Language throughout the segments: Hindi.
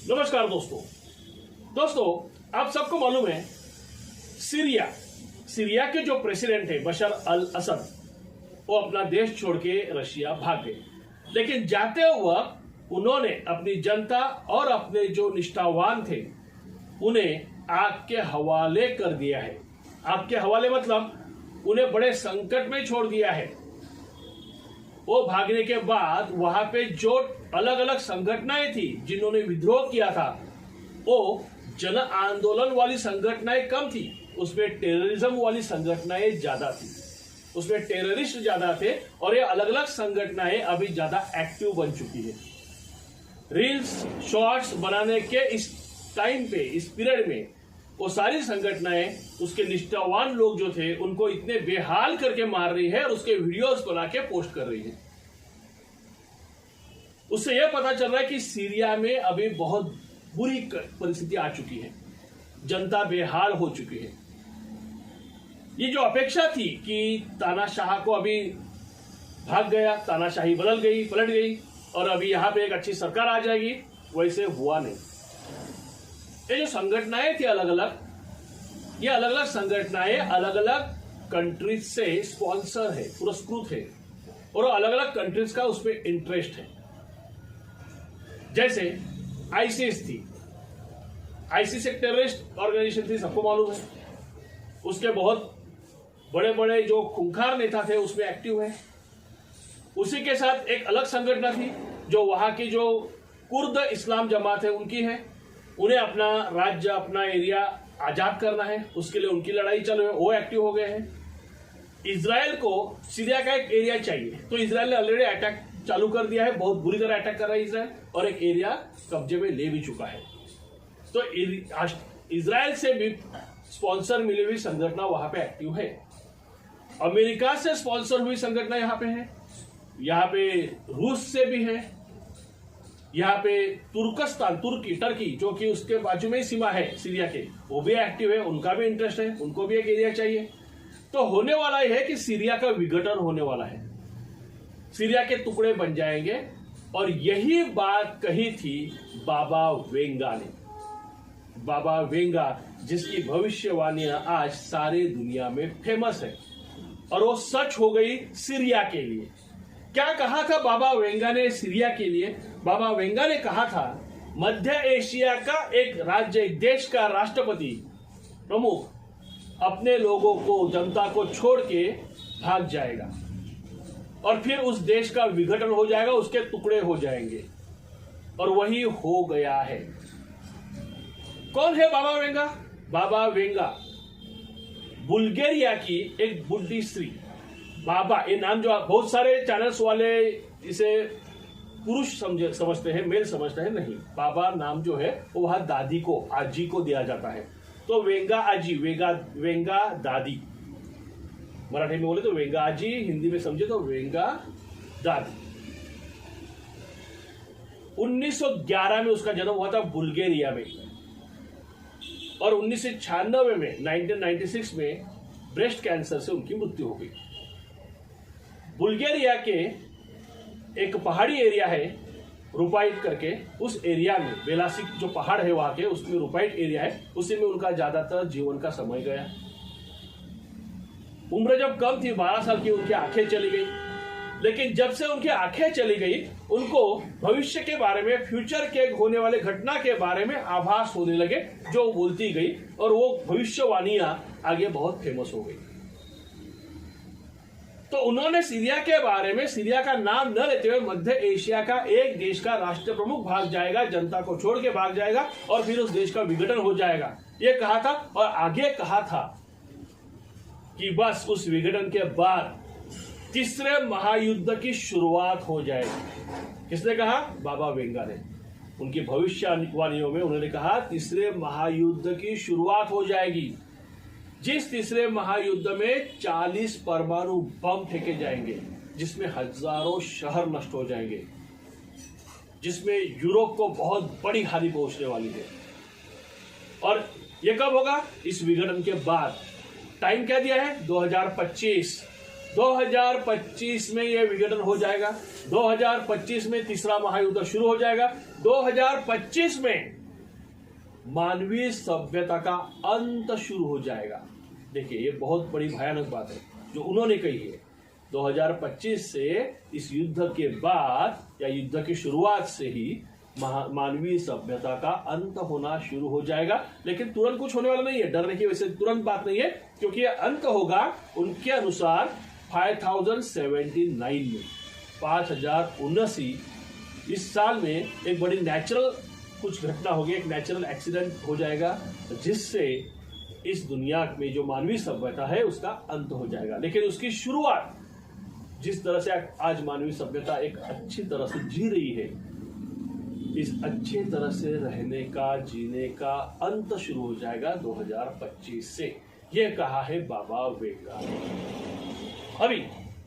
नमस्कार दोस्तों आप सबको मालूम है सीरिया के जो प्रेसिडेंट है बशर अल असद, वो अपना देश छोड़ के रशिया भाग गए। लेकिन जाते वक्त उन्होंने अपनी जनता और अपने जो निष्ठावान थे उन्हें आग के हवाले कर दिया है। आग के हवाले मतलब उन्हें बड़े संकट में छोड़ दिया है। वो भागने के बाद वहां पे जो अलग अलग संगठनाएं थी जिन्होंने विद्रोह किया था, वो जन आंदोलन वाली संगठनाएं कम थी, उसमें टेररिज्म वाली संगठनाएं ज्यादा थी, उसमें टेररिस्ट ज्यादा थे और ये अलग अलग संगठनाएं अभी ज्यादा एक्टिव बन चुकी है। रील्स शॉर्ट्स बनाने के इस टाइम पे, इस पीरियड में वो सारी संगठनाएं उसके निष्ठावान लोग जो थे उनको इतने बेहाल करके मार रही है और उसके वीडियोस बना के पोस्ट कर रही है। उससे यह पता चल रहा है कि सीरिया में अभी बहुत बुरी परिस्थिति आ चुकी है, जनता बेहाल हो चुकी है। ये जो अपेक्षा थी कि तानाशाह को अभी भाग गया, तानाशाही बदल गई, पलट गई और अभी यहां पे एक अच्छी सरकार आ जाएगी, वैसे हुआ नहीं। ये जो संगठनाएं थी अलग अलग, ये अलग अलग संगठनाएं अलग अलग कंट्रीज से स्पॉन्सर है, पुरस्कृत है और अलग अलग कंट्रीज का उसमें इंटरेस्ट है। जैसे आईसिस थी, आईसिस एक टेररिस्ट ऑर्गेनाइजेशन थी, सबको मालूम है। उसके बहुत बड़े बड़े जो खूंखार नेता थे उसमें एक्टिव है। उसी के साथ एक अलग संगठन थी जो वहां की जो कुर्द इस्लाम जमात है उनकी है। उन्हें अपना राज्य, अपना एरिया आजाद करना है, उसके लिए उनकी लड़ाई चल रही है, वो एक्टिव हो गए हैं। इजराइल को सीरिया का एक एरिया चाहिए, तो इजराइल ने ऑलरेडी अटैक चालू कर दिया है, बहुत बुरी तरह अटैक कर रहा है इजराइल और एक एरिया कब्जे में ले भी चुका है। तो इजराइल से भी स्पॉन्सर मिली हुई संगठन वहां पे एक्टिव है। अमेरिका से स्पॉन्सर हुई संगठन यहां पे है, यहां पे रूस से भी है, यहाँ पे तुर्कस्तान, टर्की जो कि उसके बाजू में ही सीमा है सीरिया के, वो भी एक्टिव है, उनका भी इंटरेस्ट है, उनको भी एक एरिया चाहिए। तो होने वाला है कि सीरिया का विघटन होने वाला है, सीरिया के टुकड़े बन जाएंगे। और यही बात कही थी बाबा वेंगा ने, बाबा वेंगा जिसकी भविष्यवाणियां आज सारे दुनिया में फेमस है और वो सच हो गई सीरिया के लिए। क्या कहा था बाबा वेंगा ने सीरिया के लिए? बाबा वेंगा ने कहा था मध्य एशिया का एक राज्य, एक देश का राष्ट्रपति प्रमुख अपने लोगों को, जनता को छोड़ के भाग जाएगा और फिर उस देश का विघटन हो जाएगा, उसके टुकड़े हो जाएंगे। और वही हो गया है। कौन है बाबा वेंगा? बाबा वेंगा बुल्गारिया की एक बुढ़ी स्त्री। बाबा, ये नाम जो बहुत सारे चैनल्स वाले इसे पुरुष समझते हैं, मेल समझते हैं, नहीं। बाबा नाम जो है वो वहां दादी को, आजी को दिया जाता है। तो वेंगा आजी, वेंगा दादी, मराठी में बोले तो वेंगा आजी, हिंदी में समझे तो वेंगा दादी। 1911 में उसका जन्म हुआ था बुल्गारिया में और 1996 में, 1996 में ब्रेस्ट कैंसर से उनकी मृत्यु हो गई। बुल्गारिया के एक पहाड़ी एरिया है रुपाइट करके, उस एरिया में, बेलासिक जो पहाड़ है वहां के, उसमें रुपाइट एरिया है, उसी में उनका ज्यादातर जीवन का समय गया। उम्र जब कम थी, 12 साल की, उनकी आंखें चली गई। लेकिन जब से उनकी आंखें चली गई, उनको भविष्य के बारे में, फ्यूचर के होने वाले घटना के बारे में आभास होने लगे, जो बोलती गई और वो भविष्यवाणियां आगे बहुत फेमस हो गई। तो उन्होंने सीरिया के बारे में, सीरिया का नाम न लेते हुए, मध्य एशिया का एक देश का राष्ट्र प्रमुख भाग जाएगा, जनता को छोड़ के भाग जाएगा और फिर उस देश का विघटन हो जाएगा, ये कहा था। और आगे कहा था कि बस उस विघटन के बाद तीसरे महायुद्ध की शुरुआत हो जाएगी। किसने कहा? बाबा वेंगा ने। उनकी भविष्यवाणियों में उन्होंने कहा तीसरे महायुद्ध की शुरुआत हो जाएगी, जिस तीसरे महायुद्ध में 40 परमाणु बम फेंके जाएंगे, जिसमें हजारों शहर नष्ट हो जाएंगे, जिसमें यूरोप को बहुत बड़ी हानि पहुंचने वाली है। और यह कब होगा? इस विघटन के बाद। टाइम क्या दिया है? 2025। 2025 में यह विघटन हो जाएगा। 2025 में तीसरा महायुद्ध शुरू हो जाएगा। 2025 में मानवीय सभ्यता का अंत शुरू हो जाएगा। देखिए, ये बहुत बड़ी भयानक बात है जो उन्होंने कही है। 2025 से इस युद्ध के बाद या युद्ध की शुरुआत से ही मानवीय सभ्यता का अंत होना शुरू हो जाएगा। लेकिन तुरंत कुछ होने वाला नहीं है, डरने की वैसे तुरंत बात नहीं है, क्योंकि यह अंत होगा उनके अनुसार 5079 में, 5079 इस साल में एक बड़ी नेचुरल कुछ घटना होगी, एक नेचुरल एक्सीडेंट हो जाएगा जिससे इस दुनिया में जो मानवीय सभ्यता है उसका अंत हो जाएगा। लेकिन उसकी शुरुआत जिस तरह से आज मानवीय सभ्यता एक अच्छी तरह से जी रही है, इस अच्छे तरह से रहने का, जीने का अंत शुरू हो जाएगा 2025 से। यह कहा है बाबा वेंगा ने। अभी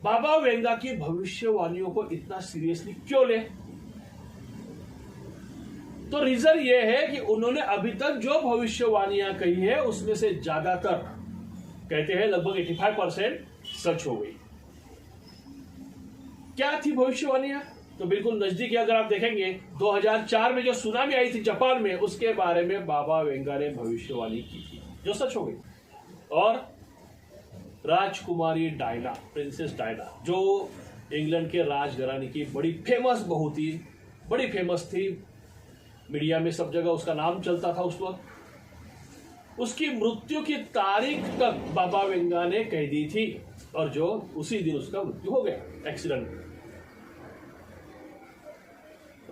बाबा वेंगा की भविष्यवाणियों को इतना सीरियसली क्यों ले? तो रीजन ये है कि उन्होंने अभी तक जो भविष्यवाणियां कही है उसमें से ज्यादातर, कहते हैं लगभग 85% सच हो गई। क्या थी भविष्यवाणियां? तो बिल्कुल नजदीक अगर आप देखेंगे 2004 में जो सुनामी आई थी जापान में, उसके बारे में बाबा वेंगा ने भविष्यवाणी की थी जो सच हो गई। और राजकुमारी डायना, प्रिंसेस डायना, जो इंग्लैंड के राजघराने की बड़ी फेमस बहू थी, बड़ी फेमस थी, मीडिया में सब जगह उसका नाम चलता था उस वक्त, उसकी मृत्यु की तारीख तक बाबा वेंगा ने कह दी थी और जो उसी दिन उसका मृत्यु हो गया एक्सीडेंट में।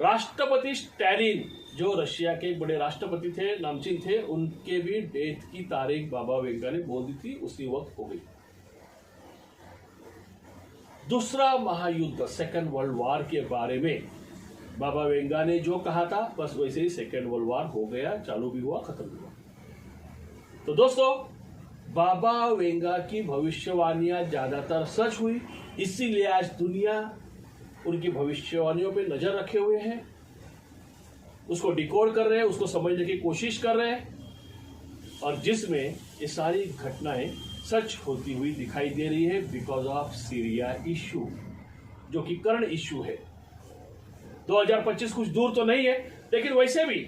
राष्ट्रपति स्टैलिन, जो रशिया के एक बड़े राष्ट्रपति थे, नामचीन थे, उनके भी डेथ की तारीख बाबा वेंगा ने बोल दी थी, उसी वक्त हो गई। दूसरा महायुद्ध, सेकेंड वर्ल्ड वॉर के बारे में बाबा वेंगा ने जो कहा था बस वैसे ही सेकेंड वर्ल्ड वॉर हो गया, चालू भी हुआ, खत्म भी हुआ। तो दोस्तों, बाबा वेंगा की भविष्यवाणियां ज्यादातर सच हुई, इसीलिए आज दुनिया उनकी भविष्यवाणियों पे नजर रखे हुए हैं, उसको डिकोड कर रहे हैं, उसको समझने की कोशिश कर रहे हैं, और जिसमें ये सारी घटनाएं सच होती हुई दिखाई दे रही है बिकॉज ऑफ सीरिया इशू, जो कि करंट इशू है। 2025 कुछ दूर तो नहीं है, लेकिन वैसे भी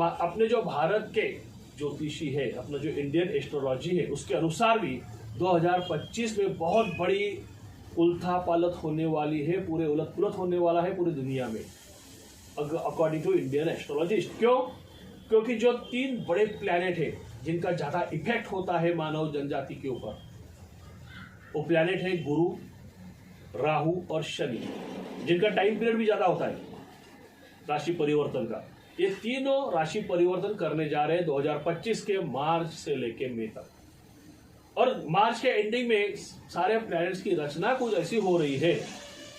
अपने जो भारत के ज्योतिषी है, अपना जो इंडियन एस्ट्रोलॉजी है, उसके अनुसार भी 2025 में बहुत बड़ी उलथा-पालट होने वाली है, पूरे उलट-पुलट होने वाला है पूरी दुनिया में, अकॉर्डिंग टू इंडियन एस्ट्रोलॉजिस्ट। क्यों? क्योंकि जो 3 बड़े प्लैनेट है जिनका ज्यादा इफेक्ट होता है मानव जनजाति के ऊपर, वो प्लैनेट है गुरु, राहु और शनि, जिनका टाइम पीरियड भी ज्यादा होता है राशि परिवर्तन का। ये तीनों राशि परिवर्तन करने जा रहे हैं 2025 के मार्च से लेके मई तक, और मार्च के एंडिंग में सारे प्लैनेट्स की रचना कुछ ऐसी हो रही है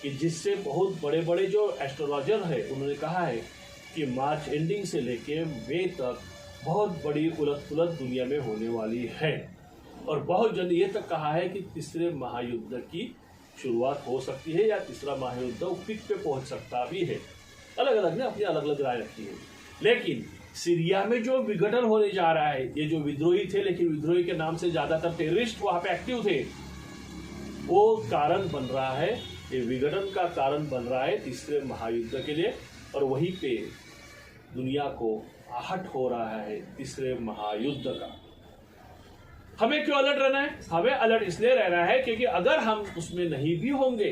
कि जिससे बहुत बड़े बड़े जो एस्ट्रोलॉजर है उन्होंने कहा है कि मार्च एंडिंग से लेके मई तक बहुत बड़ी उलट-पुलट दुनिया में होने वाली है, और बहुत जल्द ये तक कहा है कि तीसरे महायुद्ध की शुरुआत हो सकती है या तीसरा महायुद्ध पीक पे पहुंच सकता भी है। अलग अलग ने अपनी अलग अलग राय रखी है। लेकिन सीरिया में जो विघटन होने जा रहा है, ये जो विद्रोही थे, लेकिन विद्रोही के नाम से ज्यादातर टेररिस्ट वहां पे एक्टिव थे, वो कारण बन रहा है, ये विघटन का कारण बन रहा है तीसरे महायुद्ध के लिए, और वहीं पे दुनिया को आहट हो रहा है तीसरे महायुद्ध का। हमें क्यों अलर्ट रहना है? हमें अलर्ट इसलिए रहना है क्योंकि अगर हम उसमें नहीं भी होंगे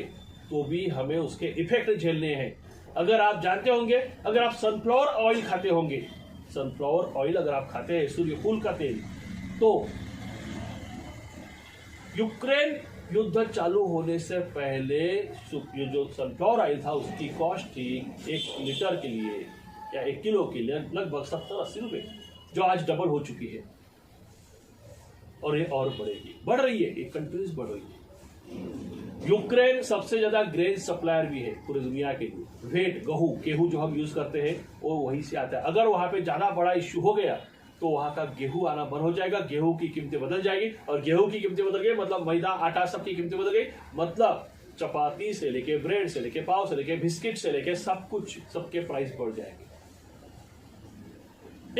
तो भी हमें उसके इफेक्ट झेलने हैं। अगर आप जानते होंगे, अगर आप सनफ्लावर ऑयल खाते होंगे, सनफ्लावर ऑयल अगर आप खाते हैं, सूर्यफूल का तेल, तो यूक्रेन युद्ध चालू होने से पहले जो सनफ्लावर ऑयल था उसकी कॉस्ट थी 1 लीटर के लिए या 1 किलो के लिए लगभग 70-80 रुपए, जो आज डबल हो चुकी है, और ये और बढ़ेगी, बढ़ रही है, ये कंट्रीज बढ़ रही है। यूक्रेन सबसे ज्यादा ग्रेन सप्लायर भी है पूरी दुनिया के लिए। व्हेट, गेहूं जो हम यूज करते हैं वो वहीं से आता है। अगर वहां पे ज्यादा बड़ा इश्यू हो गया तो वहां का गेहूं आना बंद हो जाएगा, गेहूं की कीमतें बदल जाएगी, और गेहूं की कीमतें बदल गई मतलब मैदा, आटा, सबकी कीमतें बदल गई, मतलब चपाती से लेके ब्रेड से लेके पाव से लेके बिस्किट से लेके सब कुछ, सबके प्राइस बढ़ जाएंगे।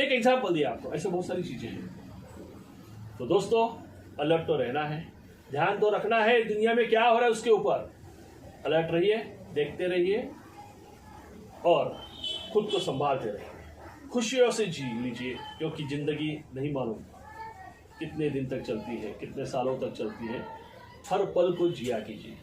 एक एग्जाम्पल दिया आपको, ऐसे बहुत सारी चीजें हैं। तो दोस्तों, अलर्ट तो रहना है, ध्यान तो रखना है दुनिया में क्या हो रहा है उसके ऊपर। अलर्ट रहिए, देखते रहिए और खुद को संभालते रहिए। खुशियों से जी लीजिए, क्योंकि जिंदगी नहीं मालूम कितने दिन तक चलती है, कितने सालों तक चलती है। हर पल को जिया कीजिए।